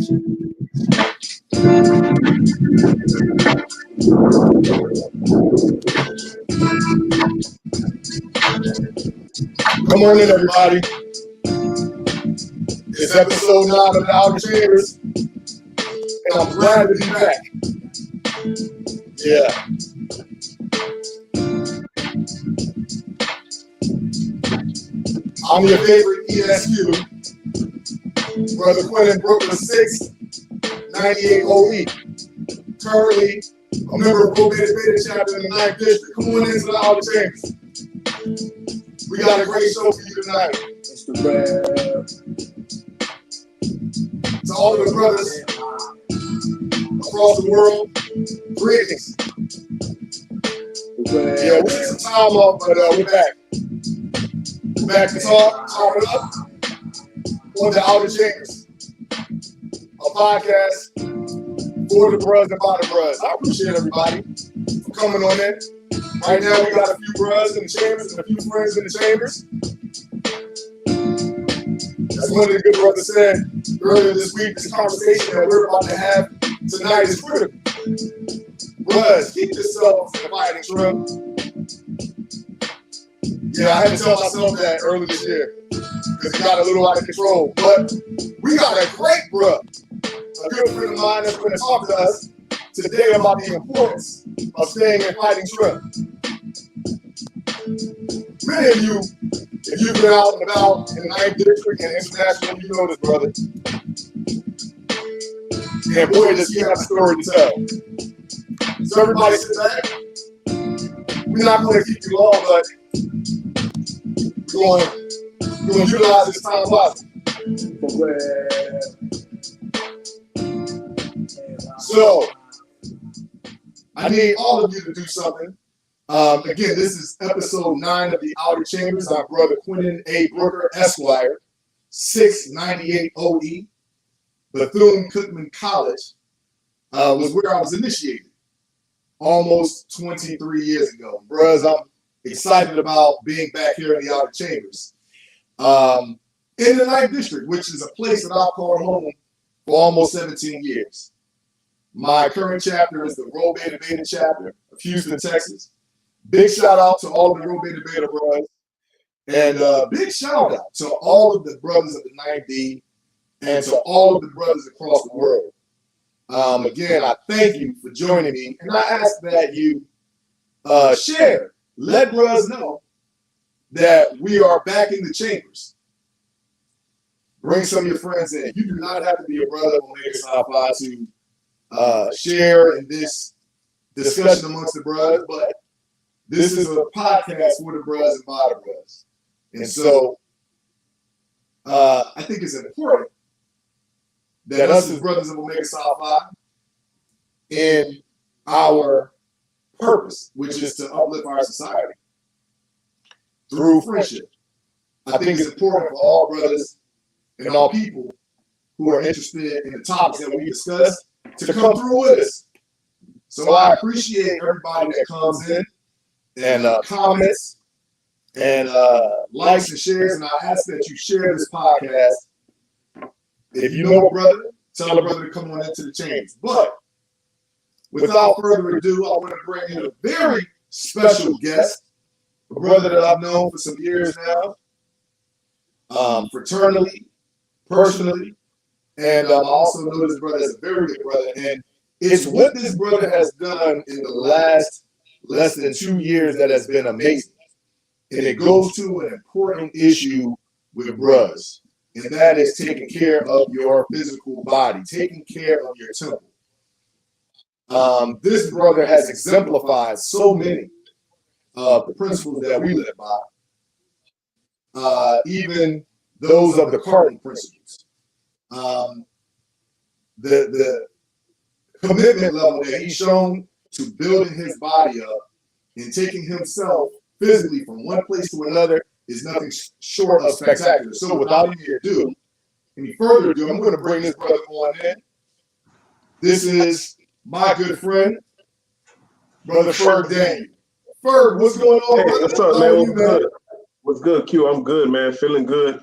Come on in, everybody. It's episode 9 of the Outer Chambers, and I'm glad to be back. Yeah. I'm your favorite ESQ, Brother Quentin Brooker 698 OE. Currently a member of Probated Beta chapter in the 9th District. Come on into the Outer Chambers. We got a great show for you tonight. To all of the brothers across the world, greetings. Yeah, we took some time off, but we're back. We're back to talk it up on the Outer Chambers, a podcast for the bros and by the bros. I appreciate everybody for coming on in. Right now, we got a few bros in the chambers and a few friends in the chambers. As one of the good brothers said earlier this week, this conversation that we're about to have tonight is critical. Bros, keep yourselves in the fighting drum. Yeah, I had to tell myself that earlier this year because it got a little out of control. But we got a great bro, a good friend of mine that's going to talk to us today about the importance of staying in fighting trim. Many of you, if you've been out and about in the 9th District and international, you know this brother. And boy, does he have a story to tell. So everybody sit back. We're not going to keep you long, but we're going to utilize this time wisely. So, I need all of you to do something. Again, this is episode 9 of the Outer Chambers. Our brother Quentin A. Brooker, Esquire, 698 OE, Bethune-Cookman College, was where I was initiated almost 23 years ago. Bros, I'm excited about being back here in the Outer Chambers. In the 9th District, which is a place that I've called home for almost 17 years. My current chapter is the Rho Beta Beta chapter of Houston, Texas. Big shout out to all the Rho Beta Beta brothers. And big shout out to all of the brothers of the 9D and to all of the brothers across the world. Again, I thank you for joining me. And I ask that you share, let brothers know that we are back in the chambers. Bring some of your friends in. You do not have to be a brother of Omega Psi Phi to share in this discussion amongst the brothers, but this is a podcast for the brothers and by the brothers. And so I think it's important that us as brothers of Omega Psi Phi in our purpose, which is to uplift our society through friendship. I think it's important for all brothers and all people who are interested in the topics that we discuss to come through with us. So I appreciate everybody that comes in and comments and likes and shares, and I ask that you share this podcast. If you know a brother, tell a brother to come on into the chambers. But without further ado, I want to bring in a very special guest, a brother that I've known for some years now, fraternally, personally, and I also know this brother is a very good brother. And it's what this brother has done in the last less than 2 years that has been amazing. And it goes to an important issue with brothers, and that is taking care of your physical body, taking care of your temple. This brother has exemplified so many of the principles that we live by, even those of the cardinal principles. The commitment level that he's shown to building his body up and taking himself physically from one place to another is nothing short of spectacular. So without any further ado, I'm going to bring this brother on in. This is my good friend, Brother Ferg Daniel. Ferg, what's going on, Hey, brother? what's up, man? What's good? What's good, Q? I'm good, man. Feeling good.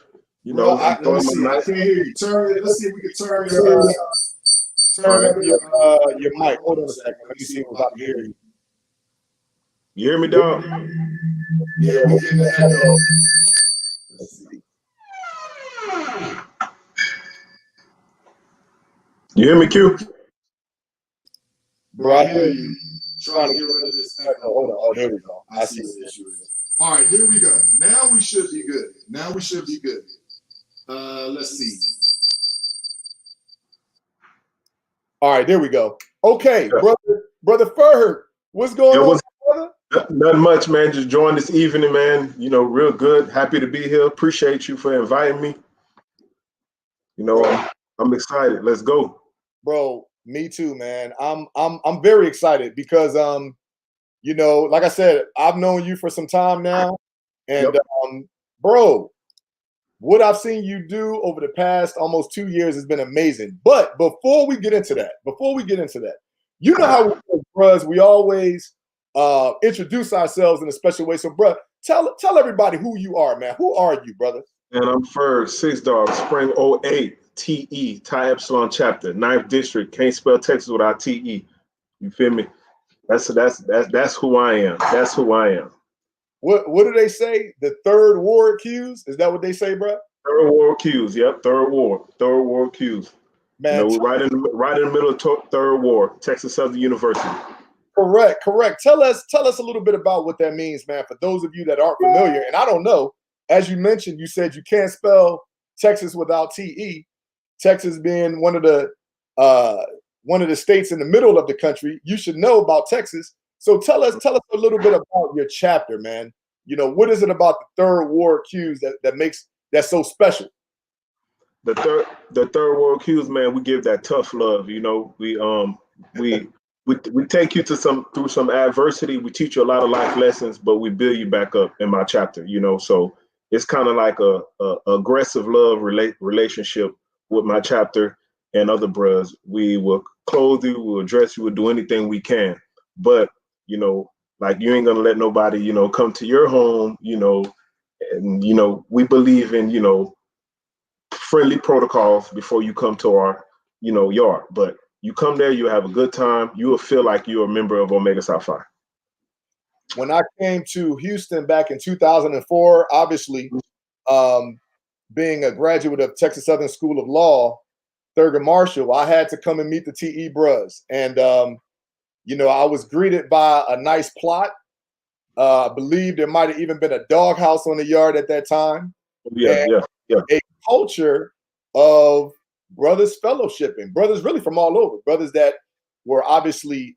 You Bro, know, I'm let me throwing see. my I knife. can't hear you. Let's see if we can turn up your mic. Hold on a second. Let me see if I can hear you. You hear me, dog? Yeah, we getting the echo. Let's see. You hear me, Q? Bro, I hear you. Trying to get rid of this echo. Hold on. Oh, there we go. I see what the issue is. All right, there we go. Now we should be good. Let's see. All right, there we go. Okay, Yeah. brother Ferg, what's going on, brother? Nothing much, man. Just joined this evening, man. You know, real good. Happy to be here. Appreciate you for inviting me. You know, I'm excited. Let's go. Bro, me too, man. I'm very excited because you know, like I said, I've known you for some time now, and Yep. bro, what I've seen you do over the past almost 2 years has been amazing. But before we get into that, you know how we, bros, we always introduce ourselves in a special way. So, bro, tell everybody who you are, man. Who are you, brother? And I'm Ferg, Six Dog, Spring 08, TE, Thai Epsilon Chapter, 9th District. Can't spell Texas without TE. You feel me? That's who I am. That's who I am. What do they say? The third ward cues? Is that what they say, bro? Third Ward Qs. Yep, Third Ward Qs. Man, you know, we're right in the middle of Third Ward, Texas Southern University. Correct. Tell us a little bit about what that means, man. For those of you that aren't familiar, and I don't know, as you mentioned, you said you can't spell Texas without TE. Texas being one of the states in the middle of the country, you should know about Texas. So tell us a little bit about your chapter, man. You know, what is it about the third ward cues that makes that so special? The third world cues, man, we give that tough love. You know, we take you through some adversity. We teach you a lot of life lessons, but we build you back up in my chapter. You know, so it's kind of like a aggressive love relationship with my chapter and other bros. We will clothe you, we'll dress you, we'll do anything we can. But you know, like you ain't gonna let nobody, you know, come to your home. You know, and you know we believe in friendly protocols before you come to our, you know, yard. But you come there, you have a good time. You will feel like you're a member of Omega Psi Phi. When I came to Houston back in 2004, obviously, being a graduate of Texas Southern School of Law, Thurgood Marshall, I had to come and meet the TE Bros. And, you know, I was greeted by a nice plot. I believe there might have even been a doghouse on the yard at that time. Yeah. A culture of brothers fellowshipping, brothers really from all over, brothers that were obviously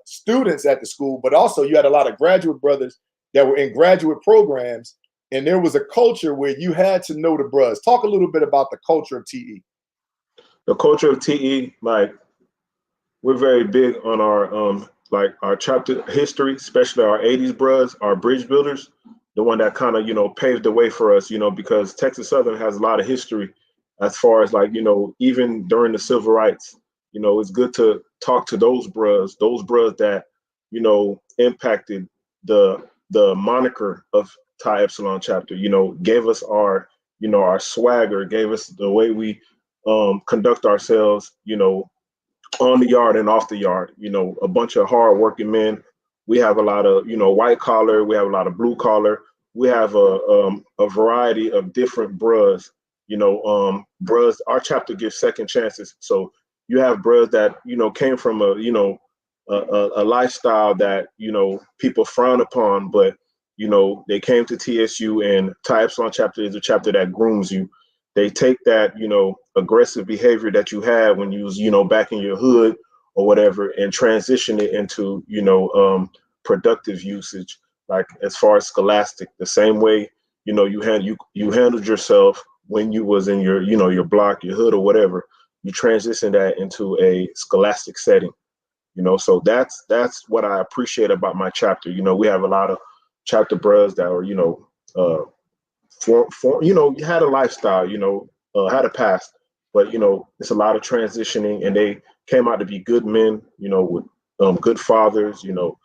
students at the school, but also you had a lot of graduate brothers that were in graduate programs, and there was a culture where you had to know the brothers. Talk a little bit about the culture of TE. The culture of TE, like we're very big on our chapter history, especially our 80s bros, our bridge builders, the one that kind of, you know, paved the way for us, you know, because Texas Southern has a lot of history as far as like, you know, even during the civil rights. You know, it's good to talk to those bros that, you know, impacted the moniker of Thai Epsilon chapter, you know, gave us our, you know, our swagger, gave us the way we conduct ourselves, you know, on the yard and off the yard. You know, a bunch of hard working men. We have a lot of, you know, white collar. We have a lot of blue collar. We have a variety of different bros. You know, bros. Our chapter gives second chances. So you have bros that, you know, came from a, you know, a lifestyle that, you know, people frown upon, but you know, they came to TSU, and Thai Epsilon chapter is a chapter that grooms you. They take that, you know, aggressive behavior that you had when you was, you know, back in your hood or whatever, and transition it into, you know, productive usage, like as far as scholastic, the same way, you know, you handled yourself when you was in your, you know, your block, your hood or whatever. You transition that into a scholastic setting, you know. So that's what I appreciate about my chapter. You know, we have a lot of chapter bros that are, you know, you know, you had a lifestyle, you know, had a past, but you know, it's a lot of transitioning, and they came out to be good men, you know, with good fathers, you know,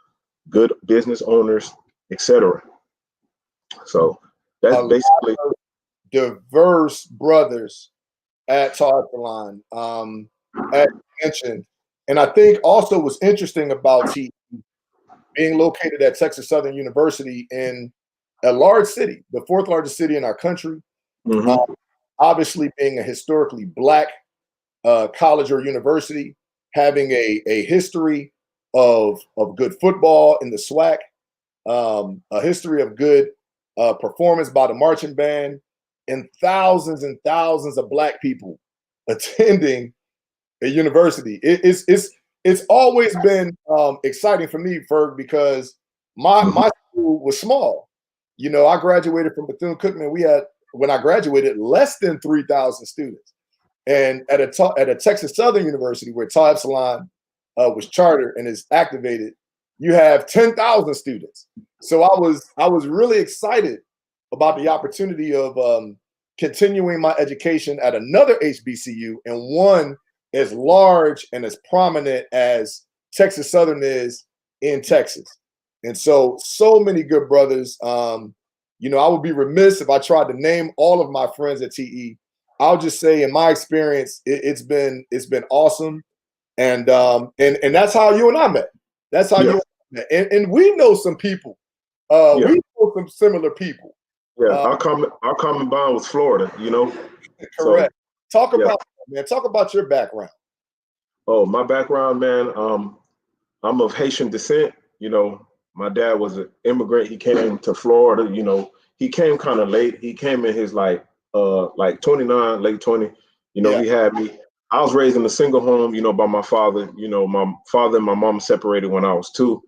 good business owners, etc. So that's basically diverse brothers at Tar Salon, as you mentioned. And I think also what's interesting about TE being located at Texas Southern University in a large city, the fourth largest city in our country, Mm-hmm. obviously being a historically Black college or university, having a history of good football in the SWAC, a history of good performance by the marching band, and thousands of Black people attending a university. It's always been exciting for me, Ferg, because my school was small. You know, I graduated from Bethune-Cookman. We had, when I graduated, less than 3,000 students. And at a Texas Southern University where Tau Epsilon was chartered and is activated, you have 10,000 students. So I was really excited about the opportunity of continuing my education at another HBCU, and one as large and as prominent as Texas Southern is in Texas. And so many good brothers. You know, I would be remiss if I tried to name all of my friends at TE. I'll just say, in my experience, it's been awesome, and that's how you and I met. That's how Yeah. you and I met. And we know some people. Yeah. We know some similar people. Yeah. Our common bond was Florida, you know. Correct. So, Talk about man. Talk about your background. oh, my background, man. I'm of Haitian descent. You know, my dad was an immigrant. He came to Florida. You know, he came kind of late. He came in his like 29, late 20. You know, Yeah. he had me. I was raised in a single home, you know, by my father. You know, my father and my mom separated when I was 2.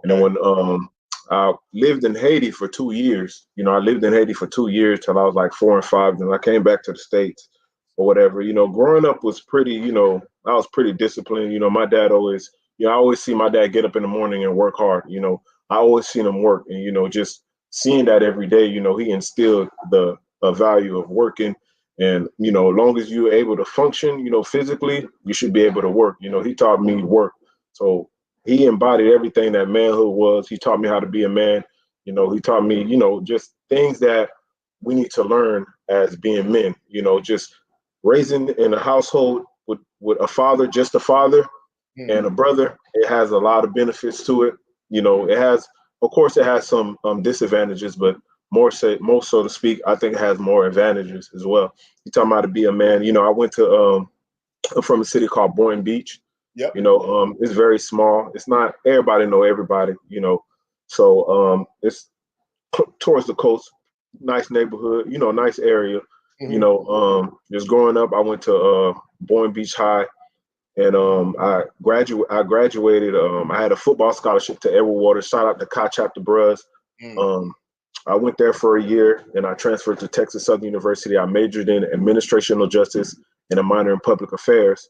And then Okay. when I lived in Haiti for 2 years, you know, I lived in Haiti for 2 years till I was like 4 and 5. Then I came back to the States or whatever. You know, growing up was pretty, you know, I was pretty disciplined. You know, my dad always, you know, I always see my dad get up in the morning and work hard. You know, I always seen him work, and you know, just seeing that every day, you know, he instilled the value of working. And you know, as long as you're able to function, you know, physically, you should be able to work. You know, he taught me work, so he embodied everything that manhood was. He taught me how to be a man. You know, he taught me, you know, just things that we need to learn as being men. You know, just raising in a household with a father, just a father, and a Mhm. brother, it has a lot of benefits to it. You know, it has, of course, it has some disadvantages, but more so to speak, I think it has more advantages as well. You talking about to be a man. You know, I went to I'm from a city called Boynton Beach. Yep. You know, it's very small. It's not everybody know everybody. You know, so it's towards the coast, nice neighborhood. You know, nice area. You Mhm. know, just growing up, I went to Boynton Beach High. And I graduated. I had a football scholarship to Edward Waters. Shout out to Chi Chapter Bros. Mm. Um, I went there for a year, and I transferred to Texas Southern University. I majored in administrational justice and a minor in public affairs.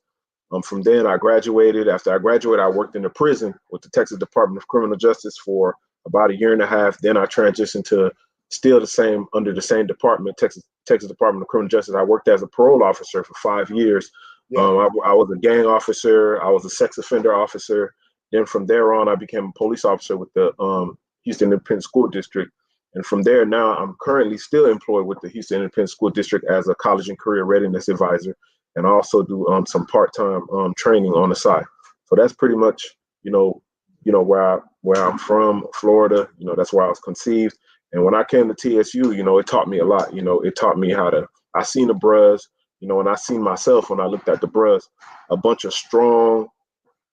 From then, I graduated. After I graduated, I worked in the prison with the Texas Department of Criminal Justice for about a year and a half. Then I transitioned to still the same under the same department, Texas Department of Criminal Justice. I worked as a parole officer for 5 years. Yeah. I was a gang officer. I was a sex offender officer. Then from there on, I became a police officer with the Houston Independent School District. And from there, now I'm currently still employed with the Houston Independent School District as a college and career readiness advisor, and I also do some part-time training on the side. So that's pretty much, where I'm from, Florida. You know, that's where I was conceived. And when I came to TSU, you know, it taught me a lot. You know, it taught me how to. I seen the bros, you know, and I seen myself when I looked at the bros, a bunch of strong,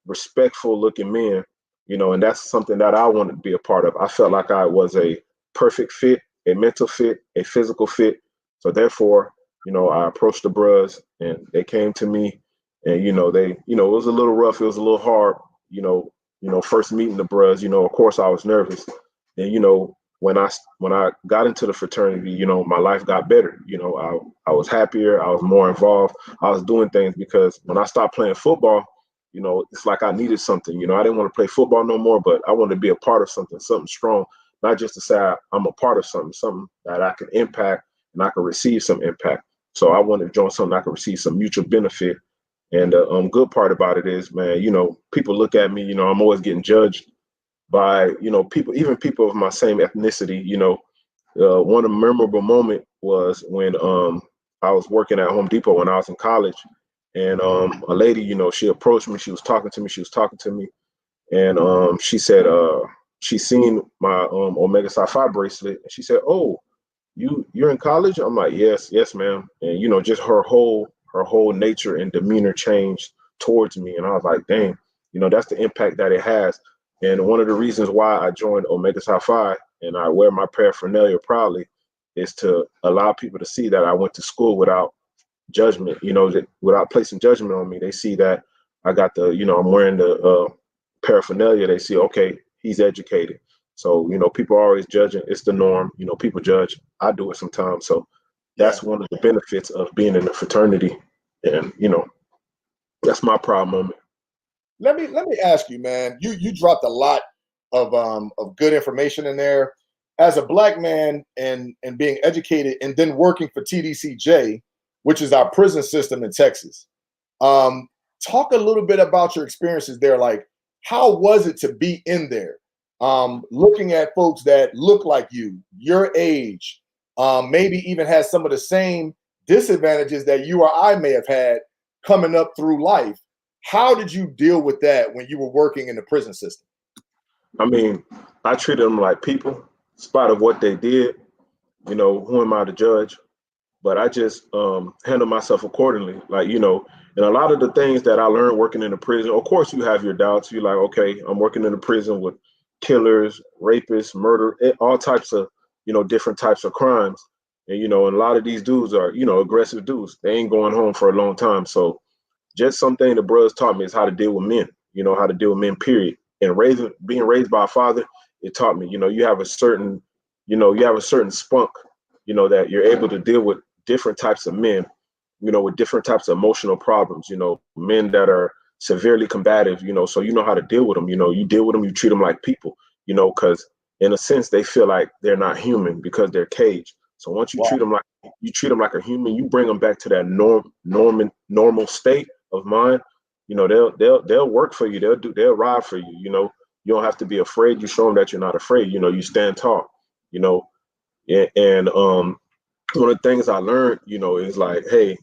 respectful looking men, you know, and that's something that I wanted to be a part of. I felt like I was a perfect fit, a mental fit, a physical fit. So therefore, you know, I approached the bros and they came to me, and it was a little rough, it was a little hard, first meeting the bros, of course I was nervous. And when I got into the fraternity, my life got better. I was happier, I was more involved, I was doing things because when I stopped playing football, it's like I needed something. I didn't want to play football no more, but I wanted to be a part of something strong, not just to say I'm a part of something that I can impact and I can receive some impact. So I wanted to join something I can receive some mutual benefit. And the good part about it is, man, people look at me, I'm always getting judged by, people, even people of my same ethnicity, One of the memorable moment was when I was working at Home Depot when I was in college, and a lady, she approached me. She was talking to me. She was talking to me, and she said she seen my Omega Psi Phi bracelet, and she said, "Oh, you're in college?" I'm like, "Yes, yes, ma'am." And just her whole nature and demeanor changed towards me, and I was like, "Dang, that's the impact that it has." And one of the reasons why I joined Omega Psi Phi and I wear my paraphernalia proudly is to allow people to see that I went to school without judgment, that without placing judgment on me. They see that I got I'm wearing the paraphernalia. They see, okay, he's educated. So, people are always judging. It's the norm. People judge. I do it sometimes. So Yeah. that's one of the benefits of being in a fraternity. And, that's my proud moment. Let me ask you, man. You dropped a lot of good information in there. As a black man and being educated and then working for TDCJ, which is our prison system in Texas. Um, Talk a little bit about your experiences there. Like, how was it to be in there? Looking at folks that look like you, your age, maybe even has some of the same disadvantages that you or I may have had coming up through life. How did you deal with that when you were working in the prison system? I mean, I treated them like people, in spite of what they did. Who am I to judge? But I just handle myself accordingly. Like, and a lot of the things that I learned working in the prison, of course, you have your doubts. You're like, okay, I'm working in a prison with killers, rapists, murder, all types of, different types of crimes. And a lot of these dudes are, aggressive dudes. They ain't going home for a long time. So just something the bros taught me is how to deal with men, how to deal with men, period. And being raised by a father, it taught me, you have a certain spunk, that you're able to deal with different types of men, with different types of emotional problems, men that are severely combative, so you know how to deal with them, you deal with them, you treat them like people, because in a sense they feel like they're not human because they're caged. So once you Wow. treat them like a human, you bring them back to that normal state of mind, they'll work for you, they'll ride for you, you don't have to be afraid. You show them that you're not afraid, you stand tall, you know, and one of the things I learned, is like, hey,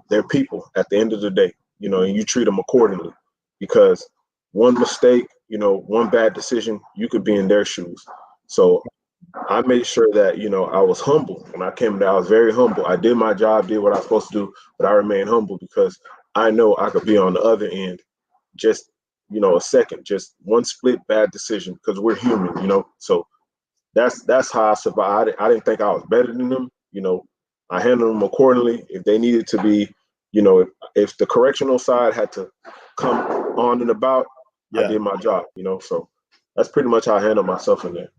they're people at the end of the day, and you treat them accordingly because one mistake, one bad decision, you could be in their shoes. So I made sure that, I was humble. When I came there, I was very humble. I did my job, did what I was supposed to do, but I remained humble because I know I could be on the other end just, a second, just one split bad decision because we're human, So that's how I survived. I didn't think I was better than them. I handled them accordingly. If they needed to be, if the correctional side had to come on and about, I Yeah. did my job. So that's pretty much how I handle myself in there.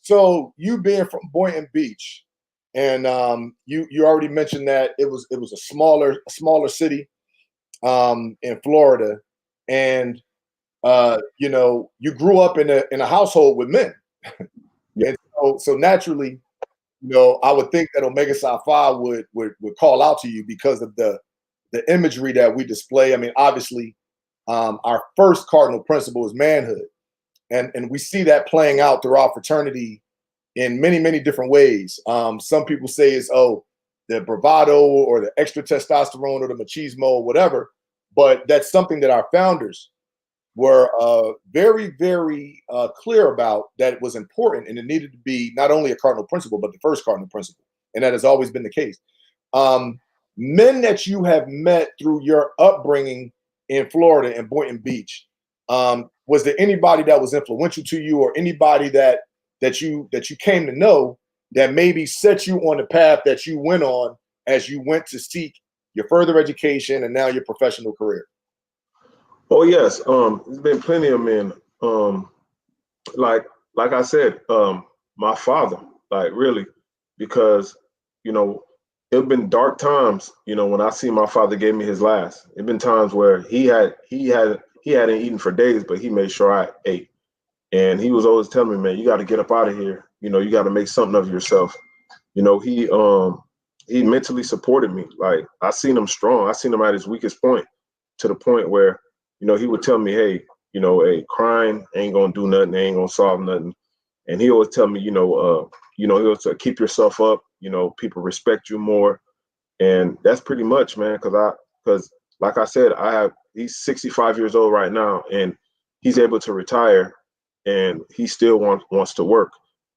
So you being from Boynton Beach, and you already mentioned that it was a smaller city in Florida, and you grew up in a household with men, Yeah. and so naturally, I would think that Omega Psi Phi would call out to you because of the imagery that we display. I mean, obviously, our first cardinal principle is manhood, and we see that playing out throughout fraternity in many, many different ways. Some people say it's the bravado or the extra testosterone or the machismo or whatever, but that's something that our founders were very, very clear about, that it was important and it needed to be not only a cardinal principle, but the first cardinal principle. And that has always been the case. Um, Men that you have met through your upbringing in Florida and Boynton Beach, was there anybody that was influential to you, or anybody that you came to know that maybe set you on the path that you went on as you went to seek your further education and now your professional career? Oh yes. There's been plenty of men. Like like I said, my father, like really, because you know, it's been dark times, when I see my father gave me his last. It been times where he hadn't eaten for days, but he made sure I ate. And he was always telling me, man, you gotta get up out of here. You gotta make something of yourself. He mentally supported me. Like I seen him strong. I seen him at his weakest point, to the point where, he would tell me, hey, crying ain't gonna do nothing, ain't gonna solve nothing. And he always tell me, you know, he was to keep yourself up. You know, people respect you more, and that's pretty much, man. Because like I said, he's 65 years old right now, and he's able to retire, and he still wants to work,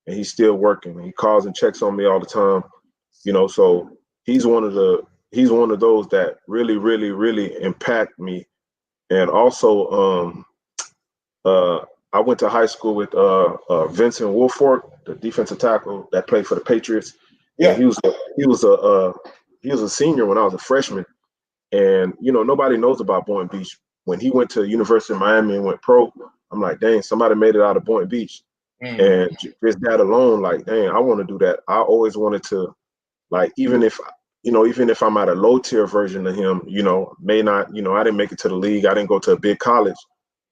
and he's still working. He calls and checks on me all the time, you know. So he's one of those that really, really, really impact me. And also, I went to high school with Vincent Wilfork, the defensive tackle that played for the Patriots. Yeah. And he was a senior when I was a freshman. And you know, nobody knows about Boynton Beach. When he went to University of Miami and went pro, I'm like, dang, somebody made it out of Boynton Beach. And just that alone, like, dang, I want to do that. I always wanted to, like, even if I'm at a low tier version of him, you know, may not, you know, I didn't make it to the league, I didn't go to a big college,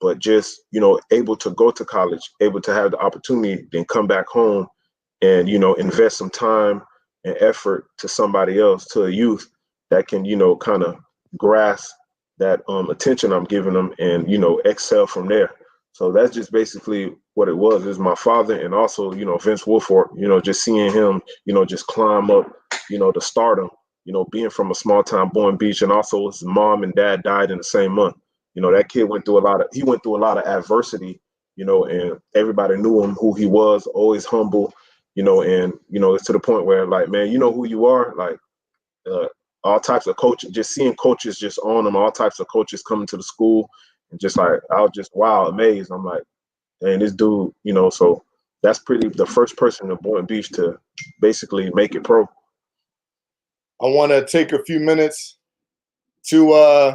but just, you know, able to go to college, able to have the opportunity, then come back home and, you know, invest some time and effort to somebody else, to a youth that can, you know, kind of grasp that attention I'm giving them and, you know, excel from there. So that's just basically what it was. It was my father, and also, you know, Vince Wilfork, you know, just seeing him, you know, just climb up, you know, to stardom, you know, being from a small town, Boynton Beach, and also his mom and dad died in the same month. You know, that kid went through a lot of adversity, you know, and everybody knew him, who he was, always humble, you know, and, you know, it's to the point where, like, man, you know who you are, like, all types of coaches, just seeing coaches just on him, all types of coaches coming to the school, and just like, I was just, wow, amazed. I'm like, dang, this dude, you know, so that's the first person in Boynton Beach to basically make it pro. I want to take a few minutes to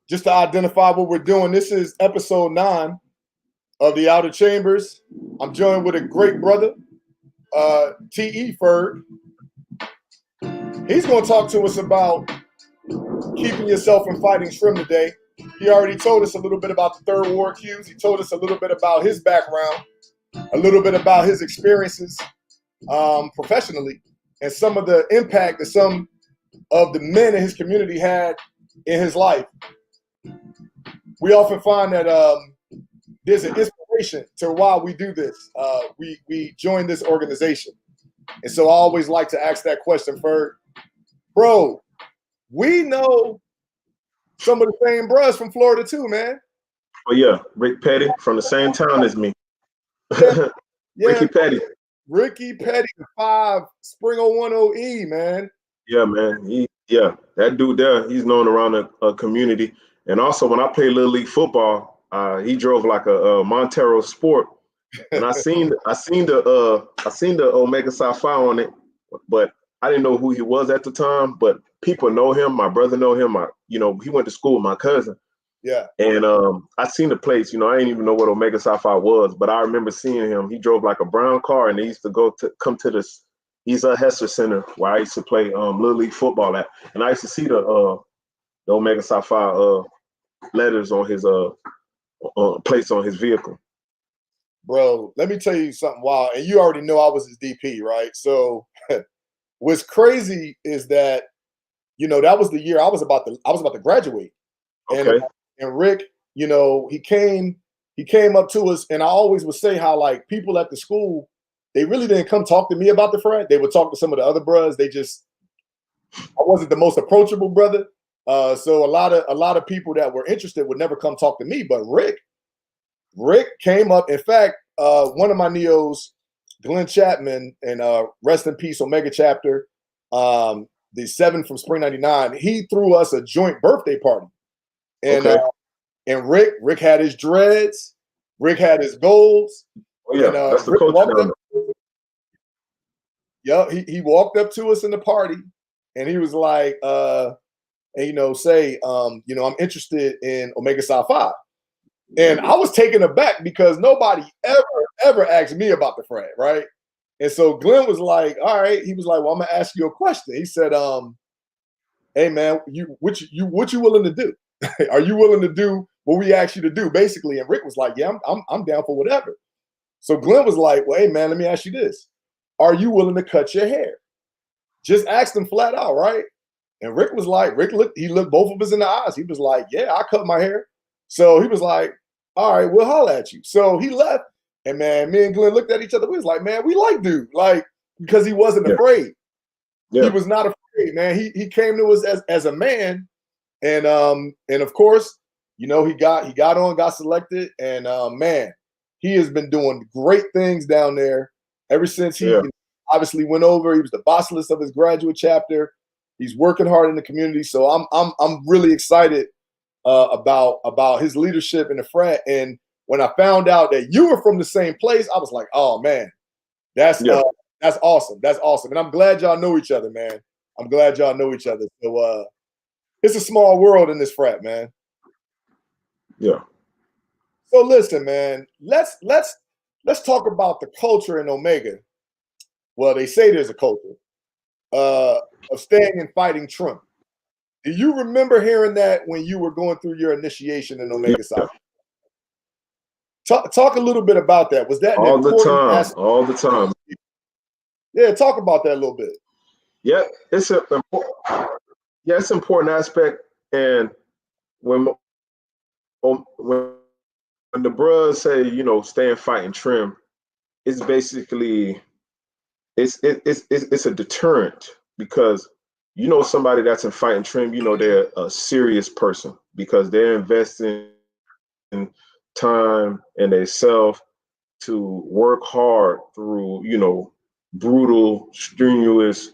just to identify what we're doing. This is episode 9 of the Outer Chambers. I'm joined with a great brother, T.E. Ferg. He's going to talk to us about keeping yourself from fighting shrimp today. He already told us a little bit about the Third Ward Qs. He told us a little bit about his background, a little bit about his experiences professionally, and some of the impact that some of the men in his community had in his life. We often find that there's an inspiration to why we do this. We join this organization. And so I always like to ask that question, Ferg. Bro, we know some of the same bros from Florida too, man. Oh yeah, Rick Petty from the same town as me. Yeah, Ricky Petty. Ricky Petty, 5 Spring 010E, man. Yeah, man. That dude there, he's known around the community. And also, when I played Little League football, he drove like a Montero Sport, and I seen the Omega Psi Phi on it, but I didn't know who he was at the time. But people know him. My brother know him. He went to school with my cousin. Yeah. And I seen the place. I didn't even know what Omega Psi Phi was, but I remember seeing him. He drove like a brown car, and he used to come to this Isa Hester Center where I used to play Little League football at, and I used to see the Omega Psi Phi letters on his plates on his vehicle. Bro, let me tell you something wild. And you already know I was his DP, right? So what's crazy is that, that was the year I was about to graduate. Okay. And Rick, he came up to us, and I always would say how, like, people at the school, they really didn't come talk to me about the frat. They would talk to some of the other brothers. I wasn't the most approachable brother. So a lot of people that were interested would never come talk to me. But Rick came up. In fact, one of my neos, Glenn Chapman, and rest in peace, Omega Chapter, the 7 from Spring 99, he threw us a joint birthday party. And okay. And Rick had his dreads. Rick had his goals. Oh yeah, and, that's the Rick coach. Yeah, he walked up to us in the party, and he was like, I'm interested in Omega Psi Phi. And I was taken aback because nobody ever asked me about the frat, right? And so Glenn was like, all right. He was like, well, I'm gonna ask you a question. He said, hey man, what you willing to do? Are you willing to do what we asked you to do, basically? And Rick was like, yeah, I'm down for whatever. So Glenn was like, well, hey man, let me ask you this. Are you willing to cut your hair? Just asked him flat out, right? And Rick was like, he looked both of us in the eyes. He was like, yeah, I cut my hair. So he was like, all right, we'll holler at you. So he left, And man, me and Glenn looked at each other. We was like, man, we like dude, like because he wasn't Yeah. afraid. Yeah. He was not afraid, man. He came to us as a man, and of course, you know, he got on, got selected, and man, he has been doing great things down there ever since he obviously went over. He was the bossless of his graduate chapter. He's working hard in the community, so I'm really excited about his leadership in the frat. And when I found out that you were from the same place, I was like, oh man, that's awesome. That's awesome. And I'm glad y'all know each other, man. I'm glad y'all know each other. So it's a small world in this frat, man. Yeah. So listen, man, let's talk about the culture in Omega. Well, they say there's a culture of staying and fighting Trump. Do you remember hearing that when you were going through your initiation in Omega Psi? Talk a little bit about that. Was that an important aspect? All the time. Yeah, talk about that a little bit. Yeah, it's an important aspect. And when the bros say, you know, stay and fight and trim, it's basically it's a deterrent, because you know somebody that's in fight and trim, you know they're a serious person because they're investing in time and they self to work hard through, you know, brutal, strenuous,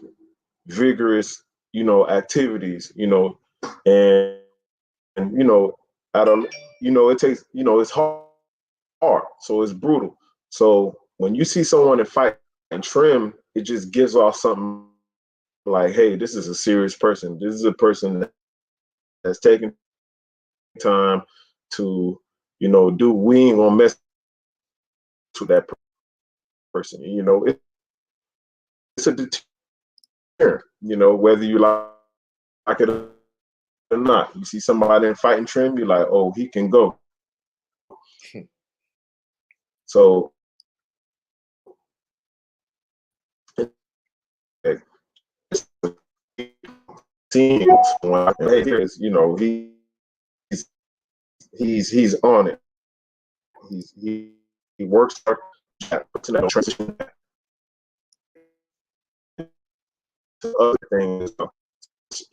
vigorous, you know, activities, you know, and you know, out of, you know, it takes, you know, it's hard, so it's brutal. So when you see someone in fight and trim, it just gives off something like, hey, this is a serious person. This is a person that's taking time to, you know, do. We ain't gonna mess with that person. You know, it's a deterrent. You know, whether you like it or not. You see somebody in fight and trim, you're like, oh, he can go. So teams, hey, here's, you know, he's on it. He works hard to transition to other things.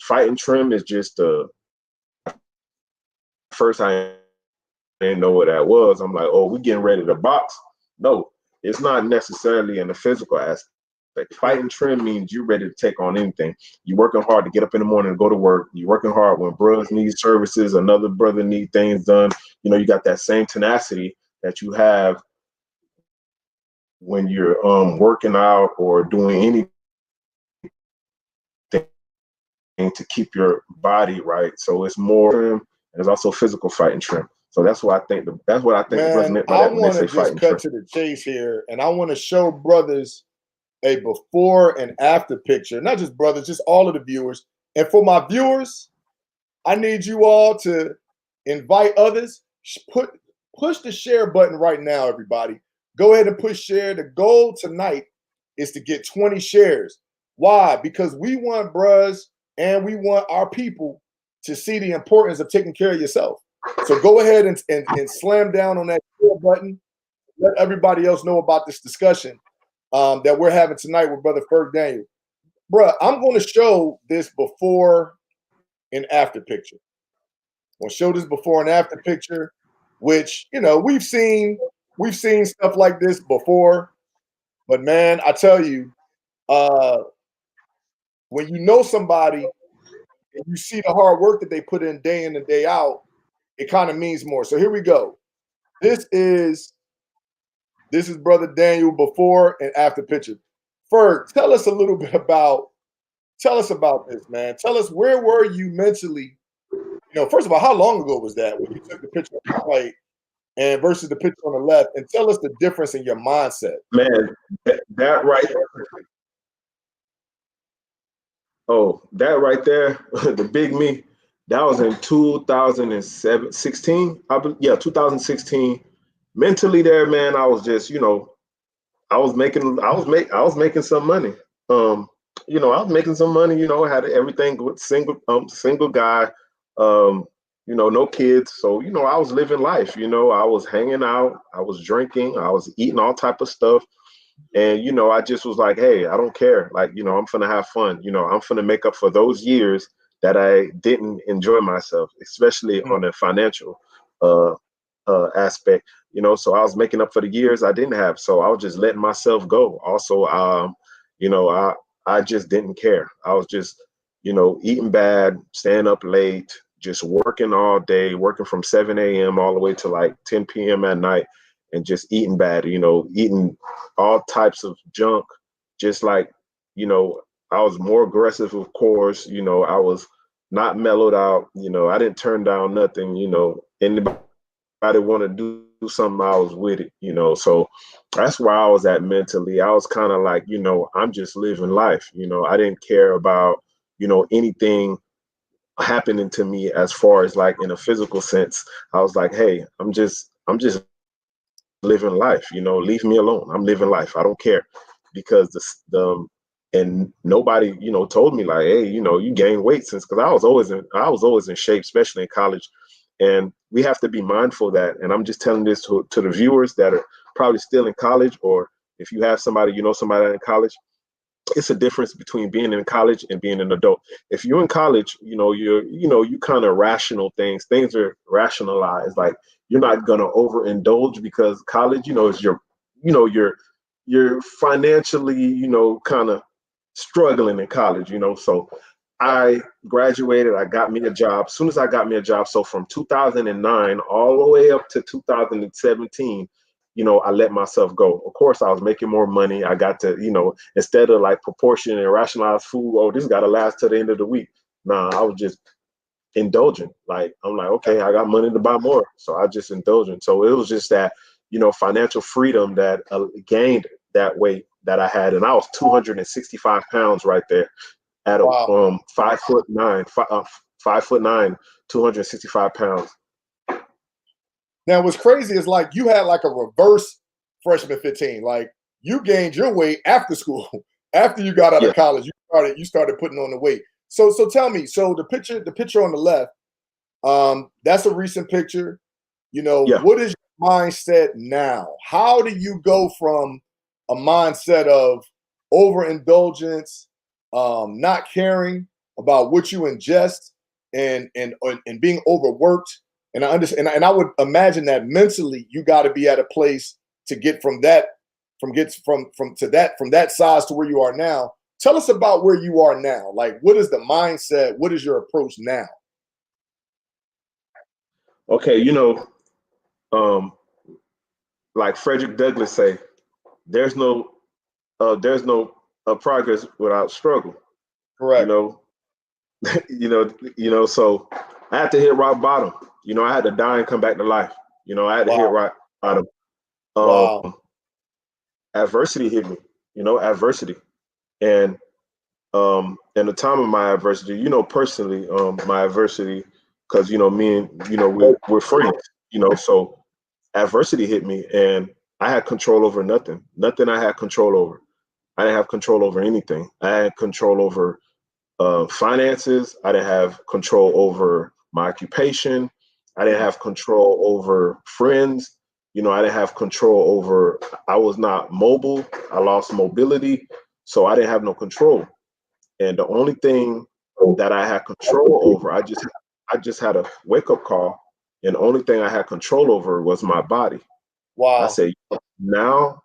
Fight and trim is just first I didn't know what that was. I'm like, oh, we getting ready to box? No, it's not necessarily in the physical aspect. Fight and trim means you're ready to take on anything. You're working hard to get up in the morning and go to work. You're working hard when brothers need services, another brother need things done. You know, you got that same tenacity that you have when you're working out or doing anything to keep your body right. So it's more trim, and there's also physical fight and trim. So that's what I think. That's what I think the brothers meant by that when they say fight and trim. I want to just cut to the chase here, and I want to show brothers a before and after picture. Not just brothers, just all of the viewers. And for my viewers, I need you all to invite others. Push the share button right now, everybody. Go ahead and push share. The goal tonight is to get 20 shares. Why? Because we want bros and we want our people to see the importance of taking care of yourself. So go ahead and slam down on that share button. Let everybody else know about this discussion that we're having tonight with Brother Ferg Daniel. Bruh, I'm going to show this before and after picture. I'm going to show this before and after picture, which, you know, we've seen stuff like this before. But man, I tell you, when you know somebody and you see the hard work that they put in and day out, it kind of means more. So here we go. This is Brother Daniel before and after picture. Ferg, tell us a little bit about this, man. Tell us, where were you mentally? You know, first of all, how long ago was that when you took the picture on the right and versus the picture on the left? And tell us the difference in your mindset. Man, that right there. Oh, that right there, the big me, that was in 2016. 2016. Mentally there, man, I was just, you know, I was making some money. You know, I was making some money, you know, had everything with single guy. no kids. So, I was living life, I was hanging out, I was drinking, I was eating all type of stuff. And, I just was like, hey, I don't care. Like, I'm finna have fun. I'm finna make up for those years that I didn't enjoy myself, especially Mm. on a financial uh, aspect. So I was making up for the years I didn't have. So I was just letting myself go. Also, you know, I I just didn't care. I was just, eating bad, staying up late, just working all day, working from 7 a.m. all the way to like 10 p.m. at night, and just eating bad, eating all types of junk, just like, you know, I was more aggressive, of course, I was not mellowed out, I didn't turn down nothing, anybody want to do something, I was with it, so that's where I was at mentally. I was kind of like, I'm just living life, I didn't care about, anything happening to me as far as like in a physical sense. I was like, hey, I'm just living life, leave me alone. I'm living life. I don't care, because and nobody, told me like, hey, you gained weight since, because I was always in shape, especially in college. And we have to be mindful of that. And I'm just telling this to the viewers that are probably still in college, or if you have somebody, somebody in college, it's a difference between being in college and being an adult. If you're in college, you kind of rational things are rationalized. Like, you're not gonna overindulge, because college, is you're financially, kind of struggling in college, so I graduated, I got me a job. As soon as I got me a job, so from 2009 all the way up to 2017, I let myself go. Of course, I was making more money. I got to, instead of like proportion and rationalized food, oh, this got to last till the end of the week. Nah, I was just indulgent. Like, I'm like, okay, I got money to buy more. So I just indulgent. So it was just that, financial freedom that gained that weight that I had. And I was 265 pounds right there at a Wow. 5'9", 5'9", 265 pounds. Now, what's crazy is like you had like a reverse freshman 15. Like you gained your weight after school, after you got out Yeah, of college. You started putting on the weight. So tell me. So the picture on the left, that's a recent picture. yeah. What is your mindset now? How do you go from a mindset of overindulgence, not caring about what you ingest, and being overworked? And I understand, and I would imagine that mentally you got to be at a place to get from that, from that size to where you are now. Tell us about where you are now. Like, what is the mindset? What is your approach now? Okay, um, like Frederick Douglass say, there's no progress without struggle. You Correct. know, So I had to hit rock bottom. I had to die and come back to life. I had to hit Wow. rock bottom. Wow. Adversity hit me. Adversity, and in the time of my adversity, personally, my adversity, because me and we're friends. So adversity hit me, and I had control over nothing. Nothing I had control over. I didn't have control over anything. I had control over finances. I didn't have control over my occupation. I didn't have control over friends. I didn't have control over. I was not mobile. I lost mobility, so I didn't have no control. And the only thing that I had control over, I just had a wake up call, and the only thing I had control over was my body. I Wow. said, now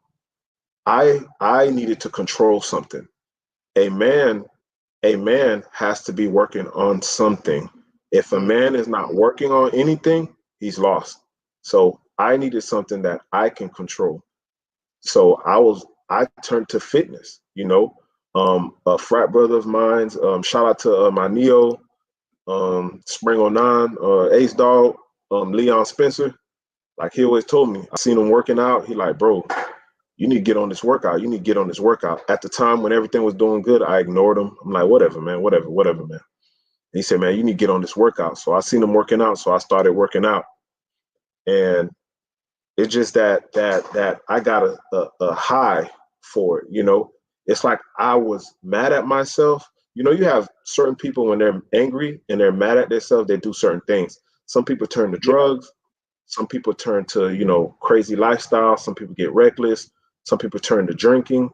I needed to control something. A man a man has to be working on something. If a Mm. man is not working on anything, he's lost. So I needed something that I can control. So I turned to fitness. A frat brother of mine's. Shout out to my Neo, Spring '09, Ace Dog, Leon Spencer. Like, he always told me, I seen him working out. He like, bro, you need to get on this workout. You need to get on this workout. At the time when everything was doing good, I ignored him. I'm like, whatever, man, whatever, man. And he said, man, you need to get on this workout. So I seen him working out. So I started working out. And it's just that I got a high for it. It's like I was mad at myself. You have certain people when they're angry and they're mad at themselves, they do certain things. Some people turn to drugs. Some people turn to, crazy lifestyles. Some people get reckless. Some people turn to drinking.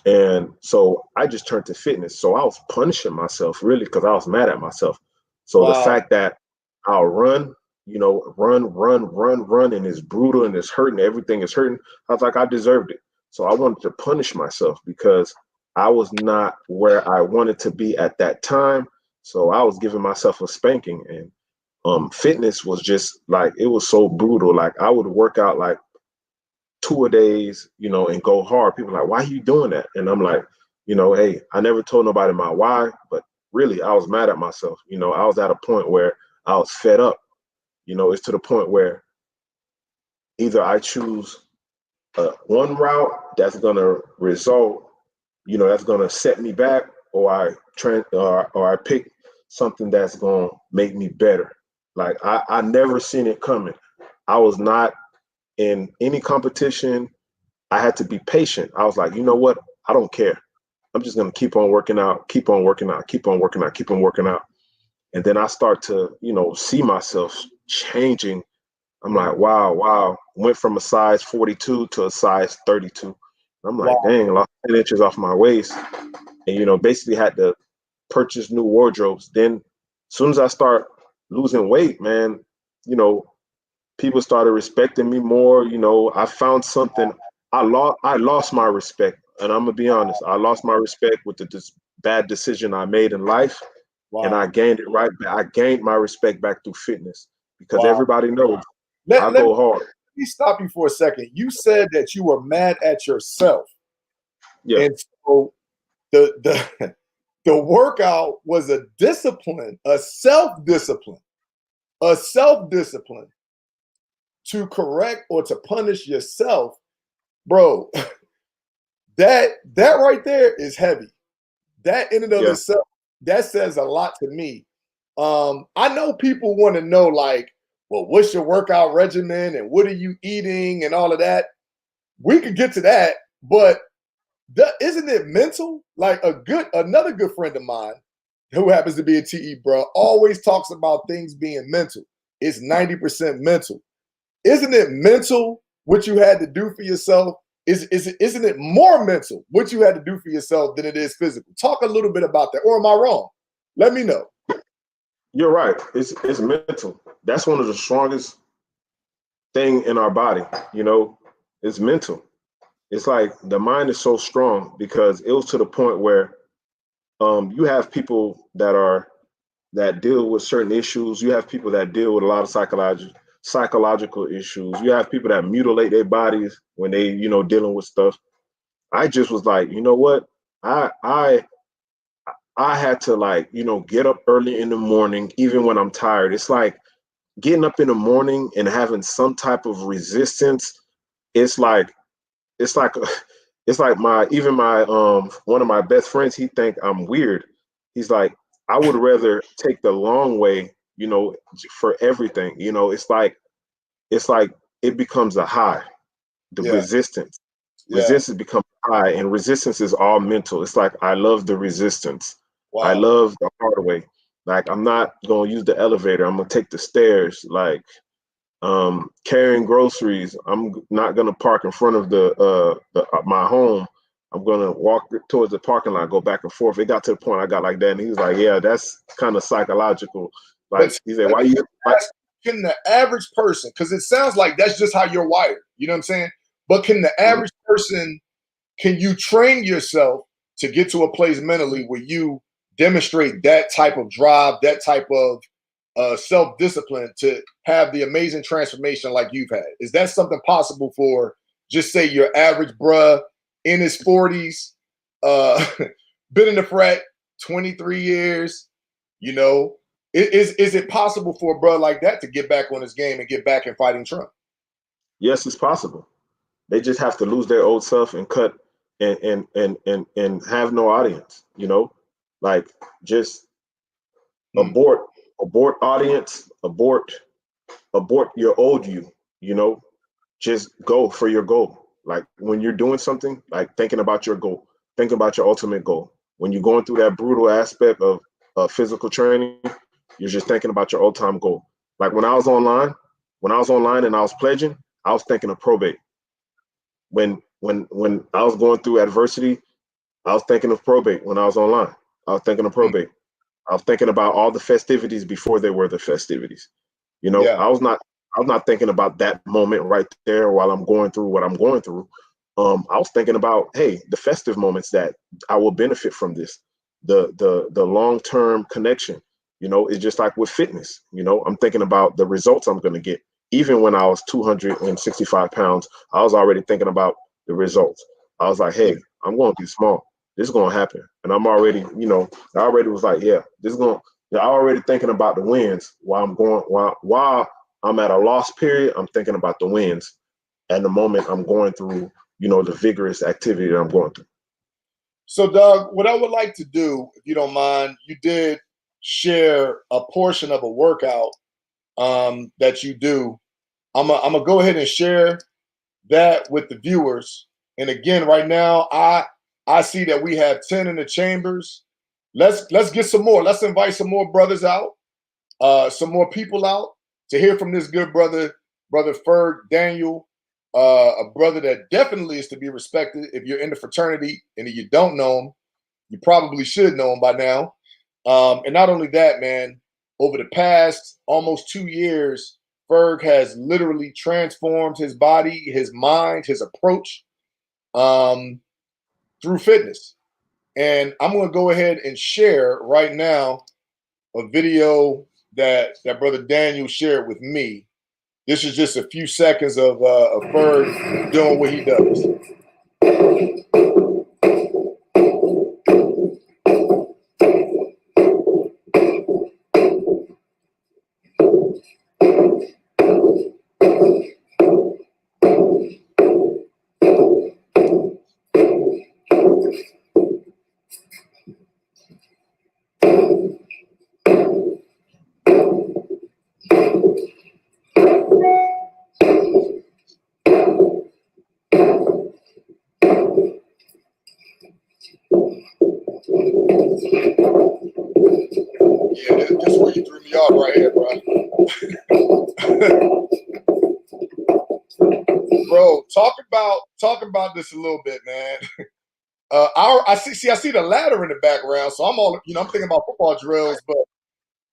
And so I just turned to fitness. So I was punishing myself really because I was mad at myself. So the fact that I'll run, run, and it's brutal and it's hurting. Everything is hurting. I was like, I deserved it. So I wanted to punish myself because I was not where I wanted to be at that time. So I was giving myself a spanking, and fitness was just like, it was so brutal. Like I would work out like 2 a days, and go hard. People are like, why are you doing that? And I'm like, hey, I never told nobody my why, but really I was mad at myself. I was at a point where I was fed up. It's to the point where either I choose one route that's gonna result, that's gonna set me back, or I pick something that's gonna make me better. Like I never seen it coming. I was not in any competition. I had to be patient. I was like, you know what? I don't care. I'm just gonna keep on working out, keep on working out, keep on working out, keep on working out. And then I start to, see myself changing. I'm like, wow. Went from a size 42 to a size 32. I'm like, dang, I lost 10 inches off my waist. And, basically had to purchase new wardrobes. Then as soon as I start losing weight, man, people started respecting me more. I found something. I lost my respect. And I'm gonna be honest, I lost my respect with this bad decision I made in life. And I gained it right back. I gained my respect back through fitness because everybody knows I go hard. Let me stop you for a second. You said that you were mad at yourself. Yeah. And so the workout was a discipline, a self-discipline to correct or to punish yourself. Bro, that right there is heavy. That in and of itself, that says a lot to me. I know people want to know, like, well, what's your workout regimen and what are you eating and all of that? We could get to that, but isn't it mental? Like another good friend of mine who happens to be a TE bro always talks about things being mental. It's 90% mental. Isn't it mental what you had to do for yourself? Isn't it more mental what you had to do for yourself than it is physical? Talk a little bit about that, or am I wrong? Let me know. You're right. It's mental. That's one of the strongest thing in our body. It's mental. It's like the mind is so strong because it was to the point where you have people that deal with certain issues. You have people that deal with a lot of psychological issues. You have people that mutilate their bodies when they, dealing with stuff. I just was like, you know what? I had to, like, get up early in the morning, even when I'm tired. It's like getting up in the morning and having some type of resistance. It's like my one of my best friends, he think I'm weird. He's like, I would rather take the long way, for everything. It's like it becomes a high. The resistance becomes high, and resistance is all mental. It's like, I love the resistance. I love the hard way. Like, I'm not gonna use the elevator. I'm gonna take the stairs. Like, carrying groceries, I'm not gonna park in front of my home. I'm gonna walk towards the parking lot, go back and forth. It got to the point I got like that, and he was like, "Yeah, that's kind of psychological." Like, he said, "Why you?" Can the average person, because it sounds like that's just how you're wired. You know what I'm saying? But can the average person, can you train yourself to get to a place mentally where you demonstrate that type of drive, that type of self-discipline to have the amazing transformation like you've had? Is that something possible for, just say, your average bruh in his 40s, been in the frat 23 years, Is it possible for a bruh like that to get back on his game and get back in fighting Trump? Yes, it's possible. They just have to lose their old self and cut and have no audience, like, just abort audience, abort your old you, just go for your goal. Like, when you're doing something, like, thinking about your goal, thinking about your ultimate goal. When you're going through that brutal aspect of physical training, you're just thinking about your old time goal. Like when I was online and I was pledging, I was thinking of probate. When I was going through adversity, I was thinking of probate. When I was online, I was thinking of probate. I was thinking about all the festivities before they were the festivities. You know, Yeah. I was not thinking about that moment right there while I'm going through what I'm going through. I was thinking about, hey, the festive moments that I will benefit from this, the long-term connection. You know, it's just like with fitness. You know, I'm thinking about the results I'm going to get. Even when I was 265 pounds, I was already thinking about the results. I was like, hey, I'm going to be small. This is going to happen. And I'm already, you know, I already was like, yeah, this is going to, I already thinking about the wins while while I'm at a loss period. I'm thinking about the wins and the moment I'm going through, you know, the vigorous activity that I'm going through. So, Doug, what I would like to do, if you don't mind, you did share a portion of a workout that you do. I'm gonna go ahead and share that with the viewers. And again, right now, I see that we have 10 in the chambers. Let's get some more. Let's invite some more brothers out, some more people out to hear from this good brother, Brother Ferg Daniel, a brother that definitely is to be respected. If you're in the fraternity and you don't know him, you probably should know him by now. And not only that, man, over the past almost 2 years, Ferg has literally transformed his body, his mind, his approach through fitness. And I'm going to go ahead and share right now a video that Brother Daniel shared with me. This is just a few seconds of Ferg doing what he does. Yeah, this is where you threw me off right here, bro. Bro, talk about this a little bit, man. I see the ladder in the background, so I'm all, you know, I'm thinking about football drills, but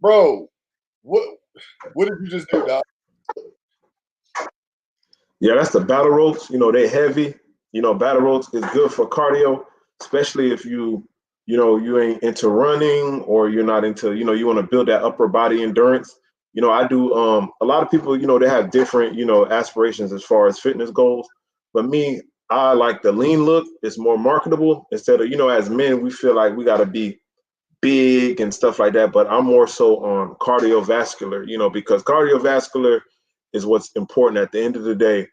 bro, what did you just do, Doc? Yeah, that's the battle ropes. You know, they're heavy. You know, battle ropes is good for cardio, especially if you know, you ain't into running or you're not into, you know, you want to build that upper body endurance. You know, I do a lot of people, you know, they have different, you know, aspirations as far as fitness goals. But me, I like the lean look. It's more marketable instead of, you know, as men, we feel like we got to be big and stuff like that, but I'm more so on cardiovascular, you know, because cardiovascular is what's important at the end of the day.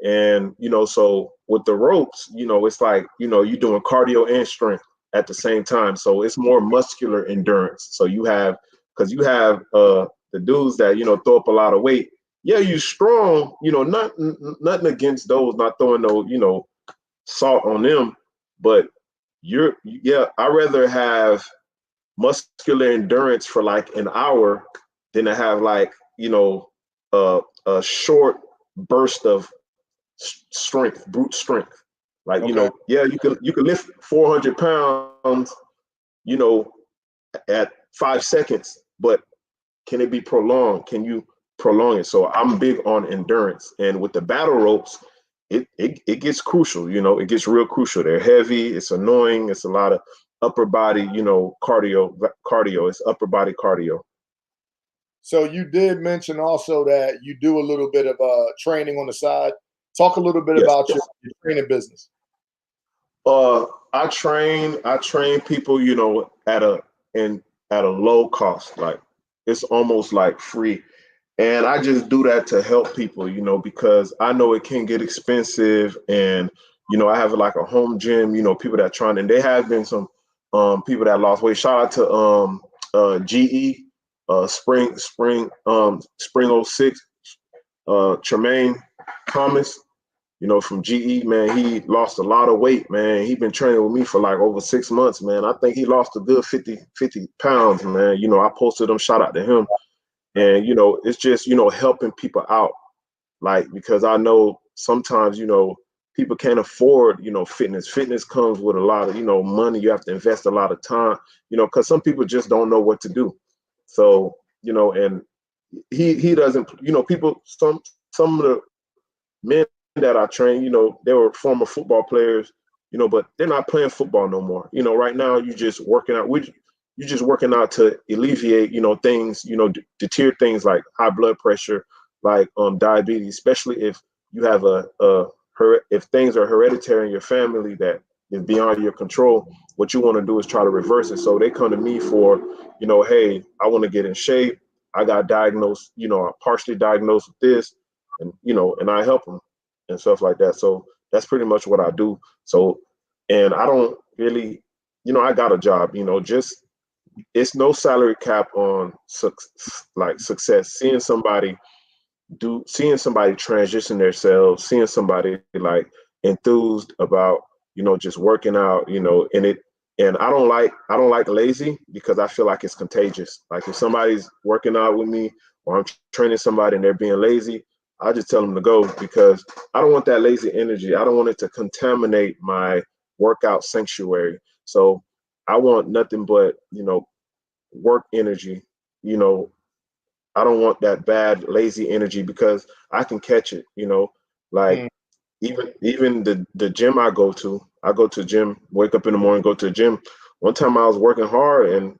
And, you know, so with the ropes, you know, it's like, you know, you're doing cardio and strength at the same time. So it's more muscular endurance. So you have, because you have the dudes that, you know, throw up a lot of weight. Yeah, you strong, you know, nothing against those, not throwing no, you know, salt on them, but I rather have muscular endurance for like an hour than to have like, you know, a short burst of strength, brute strength. Like, you Okay. know, yeah, you can lift 400 pounds, you know, at 5 seconds, but can it be prolonged? Can you prolong it? So I'm big on endurance. And with the battle ropes, it gets crucial, you know, it gets real crucial. They're heavy, it's annoying, it's a lot of upper body, you know, cardio, it's upper body cardio. So you did mention also that you do a little bit of training on the side. Talk a little bit Yes, about yes. your training business. I train people, you know, at a low cost. Like it's almost like free. And I just do that to help people, you know, because I know it can get expensive. And, you know, I have like a home gym, you know, people that trying, and there have been some people that lost weight. Shout out to GE, Spring '06, Tremaine Thomas, you know, from GE, man. He lost a lot of weight, man. He been training with me for like over 6 months, man. I think he lost a good 50 pounds, man. You know, I posted him, shout out to him. And it's just helping people out, like, because I know sometimes people can't afford fitness. Fitness comes with a lot of money. You have to invest a lot of time, because some people just don't know what to do. So and he doesn't, people, some of the men that I train, they were former football players, but they're not playing football no more. Right now you just working out. You're just working out to alleviate, things, deter things like high blood pressure, like diabetes, especially if you have if things are hereditary in your family that is beyond your control. What you want to do is try to reverse it. So they come to me for, hey, I want to get in shape. I got diagnosed, I'm partially diagnosed with this, and and I help them and stuff like that. So that's pretty much what I do. So, and I don't really, I got a job, just it's no salary cap on success. Seeing somebody transition themselves, seeing somebody like enthused about just working out, and I don't like lazy, because I feel like it's contagious. Like if somebody's working out with me, or I'm training somebody and they're being lazy, I just tell them to go, because I don't want that lazy energy. I don't want it to contaminate my workout sanctuary. So I want nothing but work energy. I don't want that bad lazy energy, because I can catch it. Like Mm. even the gym I go to gym, wake up in the morning, go to the gym. One time I was working hard, and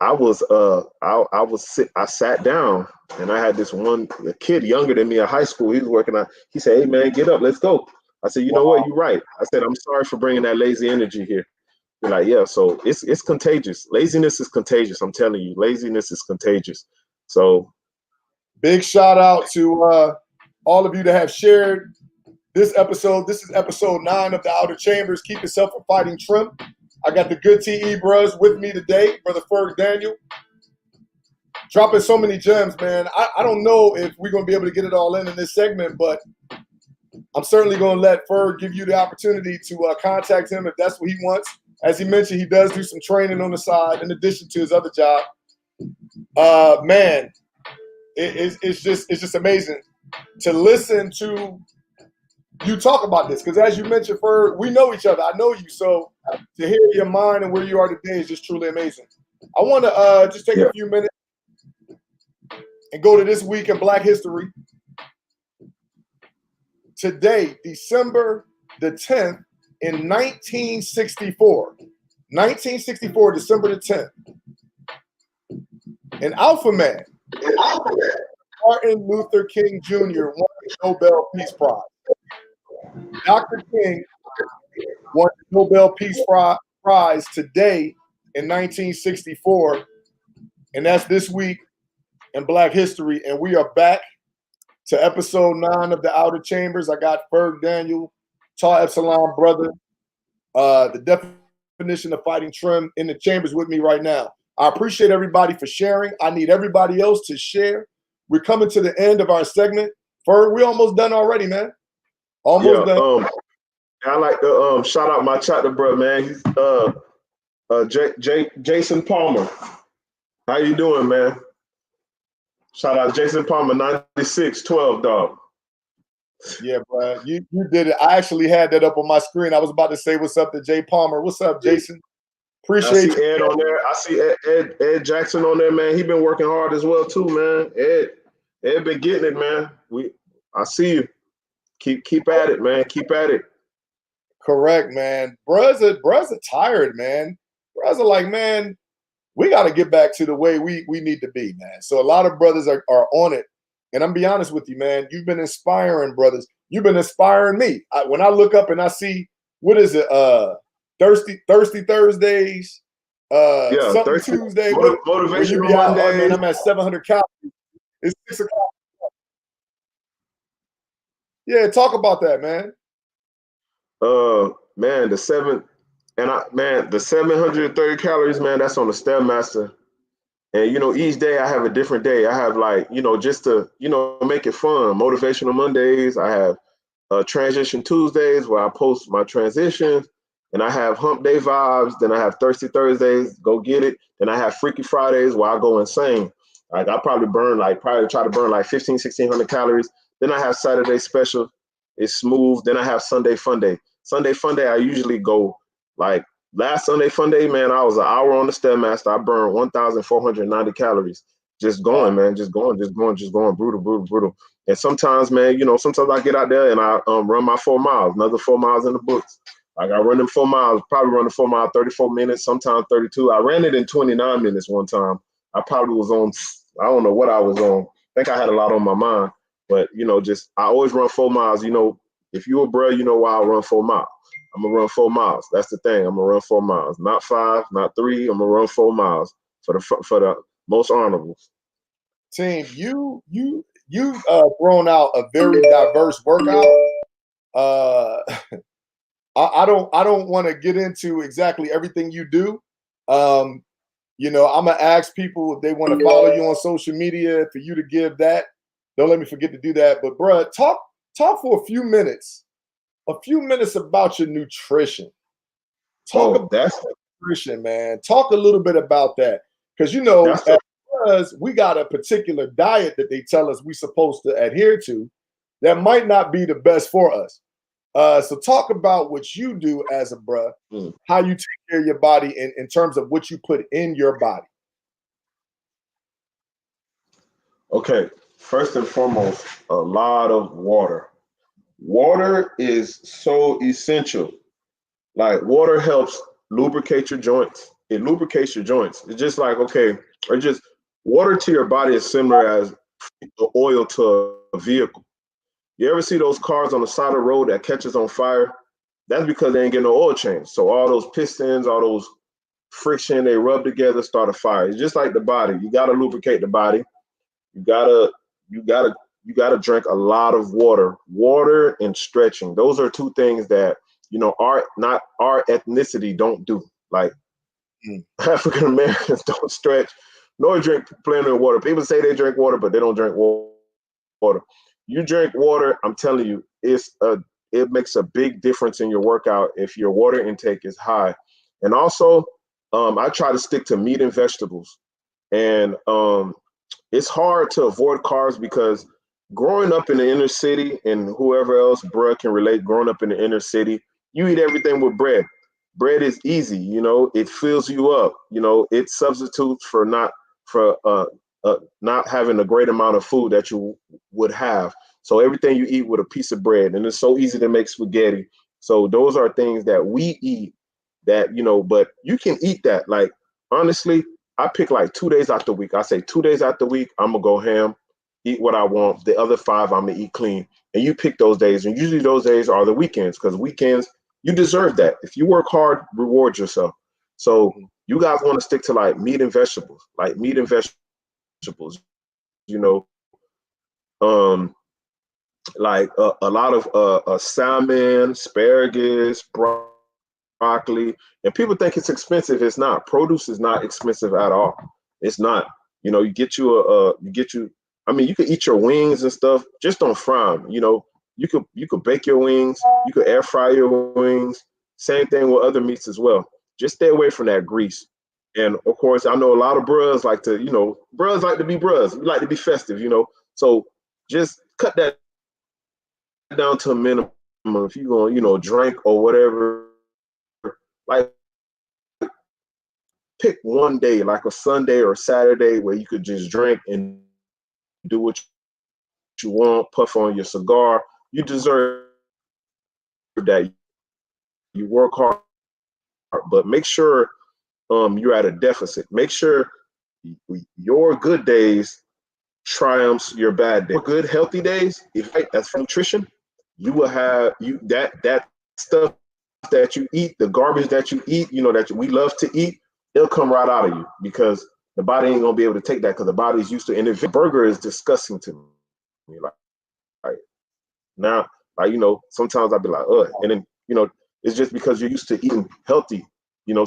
I sat down, and I had this a kid younger than me in high school. He was working out. He said, "Hey man, get up, let's go." I said, "You know what? Wow. You're right." I said, "I'm sorry for bringing that lazy energy here." You're like, yeah, so it's contagious. Laziness is contagious. I'm telling you, laziness is contagious. So Big shout out to all of you that have shared this episode. This is episode 9 of the Outer Chambers. Keep yourself from fighting Trump. I got the good TE bros with me today, Brother Ferg Daniel. Dropping so many gems, man. I don't know if we're going to be able to get it all in this segment, but I'm certainly going to let Ferg give you the opportunity to contact him if that's what he wants. As he mentioned, he does do some training on the side in addition to his other job. Man, it's just amazing to listen to you talk about this, because as you mentioned, Ferg, we know each other. I know you, so to hear your mind and where you are today is just truly amazing. I want to just take a few minutes and go to this week in Black history. Today, December the 10th, in 1964. 1964, December the 10th. An alpha man, Martin Luther King Jr., won the Nobel Peace Prize. Dr. King won the Nobel Peace Prize today in 1964, and that's this week in Black history. And we are back to episode 9 of the Outer Chambers. I got Ferg Daniel, Tau Epsilon brother, the definition of fighting trim in the chambers with me right now. I appreciate everybody for sharing. I need everybody else to share. We're coming to the end of our segment. Ferg, we almost done already, man. Almost done. I like to shout out my chapter bro, man. He's Jason Palmer. How you doing, man? Shout out Jason Palmer, 9612, dog. Yeah, bro. You did it. I actually had that up on my screen. I was about to say what's up to Jay Palmer. What's up, Jason? Appreciate I see Ed on there. I see Ed Jackson on there, man. He been working hard as well too, man. Ed been getting it, man. I see you. Keep at it, man. Keep at it. Correct, man. Bruh's are tired, man. Bruh's are like, man, we got to get back to the way we need to be, man. So a lot of brothers are on it. And I'm be honest with you, man. You've been inspiring brothers. You've been inspiring me. When I look up and I see, what is it? Thirsty Thursdays, something Thursday, Tuesday. motivational You be out, Mondays. man, I'm at 700 calories. It's 6 o'clock. Yeah, talk about that, man. Man, the 730 calories, man, that's on the Stairmaster. And each day I have a different day. I have just to make it fun. Motivational Mondays. I have Transition Tuesdays where I post my transitions, and I have Hump Day vibes. Then I have Thirsty Thursdays, go get it. Then I have Freaky Fridays where I go insane. Like I probably try to burn like 1,500, 1,600 calories. Then I have Saturday special. It's smooth. Then I have Sunday fun day. Sunday fun day, I usually go like last Sunday fun day, man, I was an hour on the Stairmaster. I burned 1,490 calories. Just going, man, just going, brutal, brutal, brutal. And sometimes, man, sometimes I get out there and I run my 4 miles, another 4 miles in the books. Like I run them 4 miles, probably run the 4 mile 34 minutes, sometimes 32. I ran it in 29 minutes one time. I probably was on, I don't know what I was on. I think I had a lot on my mind, but I always run 4 miles. If you a bro, you know why I run 4 miles. I'm gonna run 4 miles. That's the thing. I'm gonna run 4 miles, not 5, not 3. I'm gonna run 4 miles for the most honorable. Team, you've thrown out a very diverse workout. I don't want to get into exactly everything you do. I'm gonna ask people if they want to follow you on social media for you to give that. Don't let me forget to do that. But bruh, talk for a few minutes about your nutrition. Talk about nutrition, man. Talk a little bit about that. Because because we got a particular diet that they tell us we're supposed to adhere to that might not be the best for us. So talk about what you do as a bruh, how you take care of your body in terms of what you put in your body. Okay, first and foremost, a lot of water. Water is so essential. Like water helps lubricate your joints. It lubricates your joints. It's just like, water to your body is similar as the oil to a vehicle. You ever see those cars on the side of the road that catches on fire? That's because they ain't getting no oil change. So all those pistons, all those friction, they rub together, start a fire. It's just like the body. You gotta lubricate the body. You gotta drink a lot of water. Water and stretching. Those are two things that our ethnicity don't do. Like African Americans don't stretch nor drink plenty of water. People say they drink water, but they don't drink water. You drink water, I'm telling you, it makes a big difference in your workout if your water intake is high. And also, I try to stick to meat and vegetables. And it's hard to avoid carbs because growing up in the inner city, and whoever else, bruh, can relate, growing up in the inner city, you eat everything with bread. Bread is easy, it fills you up, it substitutes for not having a great amount of food that you would have. So everything you eat with a piece of bread, and it's so easy to make spaghetti. So those are things that we eat that, but you can eat that. Like, honestly, I pick like 2 days out the week. I say 2 days out the week, I'm gonna go ham, eat what I want. The other 5, I'm gonna eat clean. And you pick those days. And usually those days are the weekends, because weekends, you deserve that. If you work hard, reward yourself. So you guys want to stick to like meat and vegetables, like a lot of salmon, asparagus, broccoli. And people think it's expensive. It's not. Produce is not expensive at all. It's not. You get you you could eat your wings and stuff. Just don't fry them. You could bake your wings. You could air fry your wings. Same thing with other meats as well. Just stay away from that grease. And of course, I know a lot of bros like to, bros like to be bros. We like to be festive, So just cut that down to a minimum. If you're going, drink or whatever, like pick one day, like a Sunday or Saturday, where you could just drink and do what you want, puff on your cigar. You deserve that. You work hard, but make sure you're at a deficit. Make sure your good days triumphs your bad days. Your good healthy days, that's for nutrition, you will have that stuff that you eat, the garbage that you eat, that we love to eat, it'll come right out of you, because the body ain't gonna be able to take that, because the body is used to. And the burger is disgusting to me. Like now, sometimes I'd be like, ugh, and then it's just because you're used to eating healthy,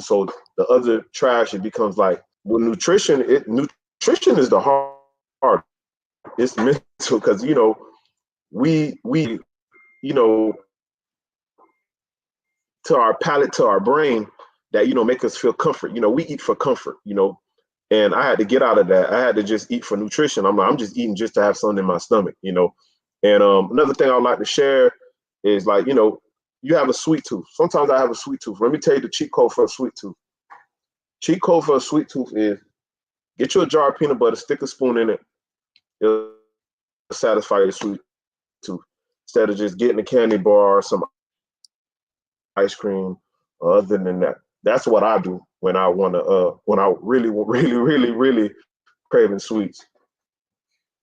so the other trash, it becomes like, well, nutrition is the hard. It's mental, because we to our palate, to our brain, that make us feel comfort. We eat for comfort. And I had to get out of that. I had to just eat for nutrition. I'm like, I'm just eating just to have something in my stomach, you know. And another thing I'd like to share is like, you know, you have a sweet tooth. Sometimes I have a sweet tooth. Let me tell you the cheat code for a sweet tooth. Cheat code for a sweet tooth is get you a jar of peanut butter, stick a spoon in it. It'll satisfy your sweet tooth instead of just getting a candy bar or some ice cream. Other than that, that's what I do when I want to. When I really craving sweets.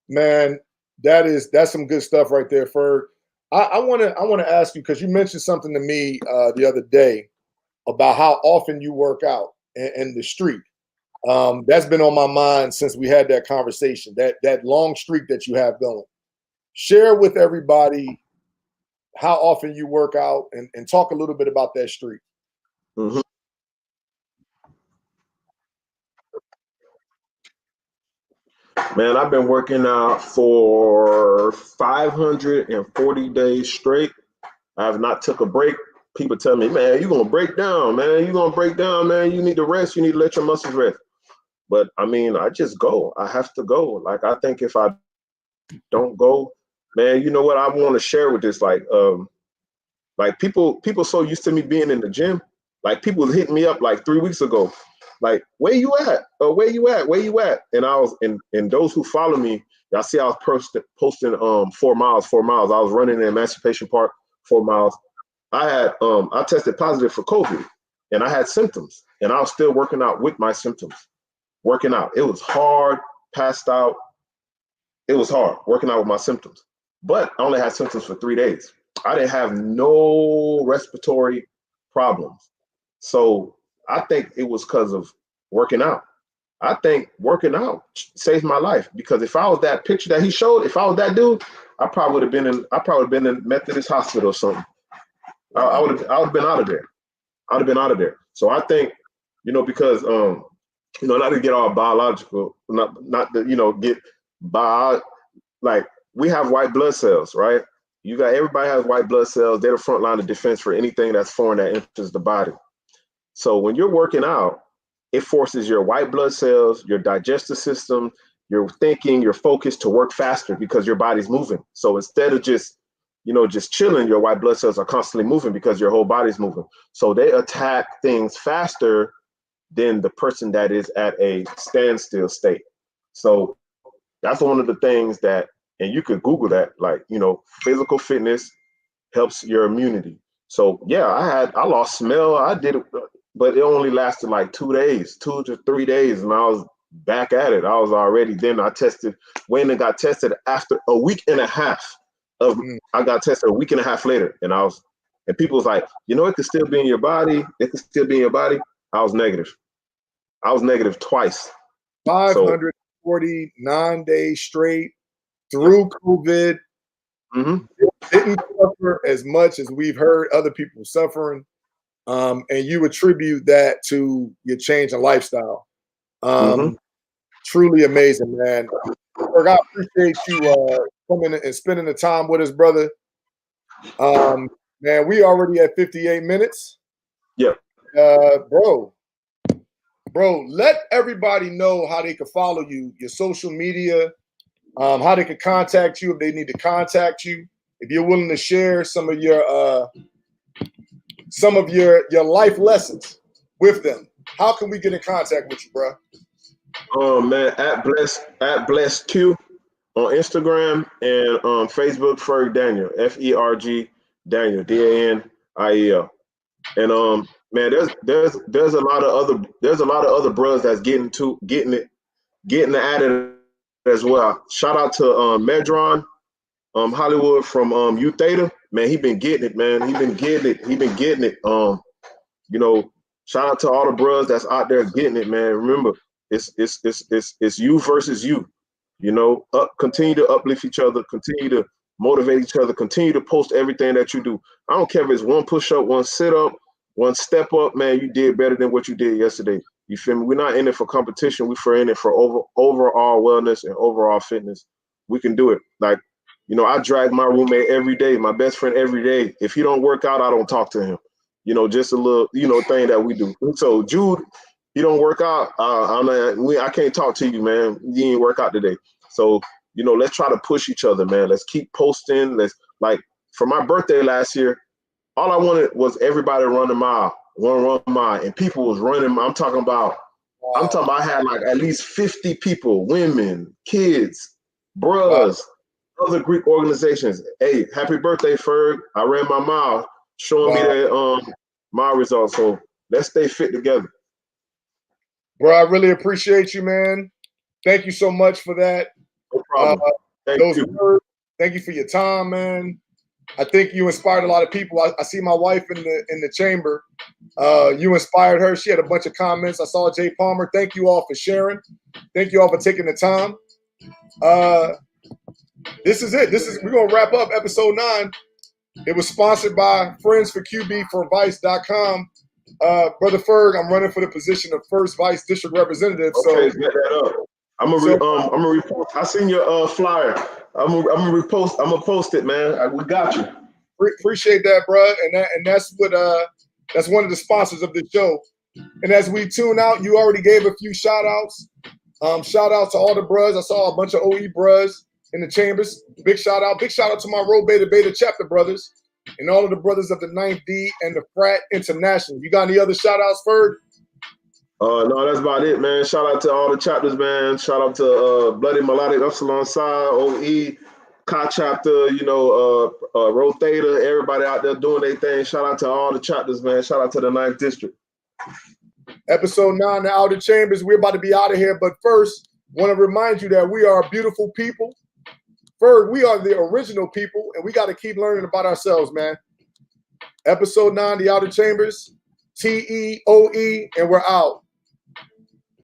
Man, that's some good stuff right there, Ferg. I wanna ask you because you mentioned something to me the other day about how often you work out in the street. That's been on my mind since we had that conversation. That long streak that you have going. Share with everybody how often you work out and talk a little bit about that streak. Mm-hmm. Man, I've been working out for 540 days straight. I have not took a break. People tell me, man, you're gonna break down, man. You're gonna break down, man. You need to rest. You need to let your muscles rest. But I mean, I just go. I have to go. Like I think if I don't go, man, you know what I want to share with this? Like people so used to me being in the gym. Like people was hitting me up like 3 weeks ago. Like, where you at? Where you at? Where you at? And I was and those who follow me, y'all see I was posting 4 miles, 4 miles. I was running in Emancipation Park 4 miles. I tested positive for COVID and I had symptoms and I was still working out with my symptoms. Working out. It was hard, passed out. It was hard working out with my symptoms. But I only had symptoms for 3 days. I didn't have no respiratory problems. So I think it was because of working out. I think working out saved my life because if I was that picture that he showed, if I was that dude, I probably would have been in Methodist Hospital or something. I would have been out of there. I'd have been out of there. So I think, because not to get all biological, not to, get bio, like we have white blood cells, right? Everybody has white blood cells. They're the front line of defense for anything that's foreign that enters the body. So when you're working out, it forces your white blood cells, your digestive system, your thinking, your focus to work faster because your body's moving. So instead of just chilling, your white blood cells are constantly moving because your whole body's moving. So they attack things faster than the person that is at a standstill state. So that's one of the things that, and you could Google that, like, physical fitness helps your immunity. So yeah, I lost smell. I did it, but it only lasted like 2 days, 2 to 3 days, and I was back at it. I was already then. I tested. Wayne and got tested after a week and a half. I got tested a week and a half later, and people was like, it could still be in your body. It could still be in your body. I was negative. I was negative twice. 549 days straight through COVID. Mm-hmm. Didn't suffer as much as we've heard other people suffering. And you attribute that to your change in lifestyle. Truly amazing, man. Ferg, I appreciate you coming and spending the time with us, brother. Man, we already at 58 minutes. Yeah. Bro, let everybody know how they can follow you, your social media, how they can contact you if they need to contact you. If you're willing to share some of your life lessons with them, how can we get in contact with you, bro? Man, at blessed Q on Instagram and Facebook, Ferg Daniel, Ferg Daniel, Daniel. And man, there's a lot of other bros that's getting at it as well. Shout out to Medron Hollywood from OWTER. Man, he been getting it, man. He been getting it. Shout out to all the bros that's out there getting it, man. Remember, it's you versus you. Continue to uplift each other, continue to motivate each other, continue to post everything that you do. I don't care if it's one push-up, one sit-up, one step up, man, you did better than what you did yesterday. You feel me? We're not in it for competition. We're in it for overall wellness and overall fitness. We can do it. Like, I drag my roommate every day, my best friend every day. If he don't work out, I don't talk to him. Just a little, thing that we do. So Jude he don't work out, I can't talk to you, man. You ain't work out today. So, you know, let's try to push each other, man. Let's keep posting. Let's, like, for my birthday last year, all I wanted was everybody to run a mile, run a mile, and people was running. I'm talking about I had like at least 50 people, women, kids, bros, other Greek organizations. Hey, happy birthday, Ferg. I ran my mile, showing me that mile results. So let's stay fit together. Bro, I really appreciate you, man. Thank you so much for that. No problem. Thank you. Words. Thank you for your time, man. I think you inspired a lot of people. I see my wife in the chamber. You inspired her. She had a bunch of comments. I saw Jay Palmer. Thank you all for sharing. Thank you all for taking the time. This is it. We're gonna wrap up episode 9. It was sponsored by friendsforqbforvice.com. Brother Ferg, I'm running for the position of first vice district representative. Okay, so get that up. I'm gonna repost. I seen your flyer. I'm gonna post it, man. We got you. Appreciate that, bro. And that's what that's one of the sponsors of this show. And as we tune out, you already gave a few shout outs. Shout out to all the bros. I saw a bunch of OE bros in the chambers. Big shout out. Big shout out to my Rho Beta chapter brothers and all of the brothers of the 9th D and the Frat International. You got any other shout outs, Ferg? No, that's about it, man. Shout out to all the chapters, man. Shout out to Bloody Melodic Upsilon Psi, OE, Ka chapter, you know, Rho Theta, everybody out there doing their thing. Shout out to all the chapters, man. Shout out to the 9th District. Episode 9, the Outer Chambers. We're about to be out of here. But first, want to remind you that we are beautiful people. Ferg, we are the original people, and we got to keep learning about ourselves, man. Episode 9, the Outer Chambers, TEOE, and we're out.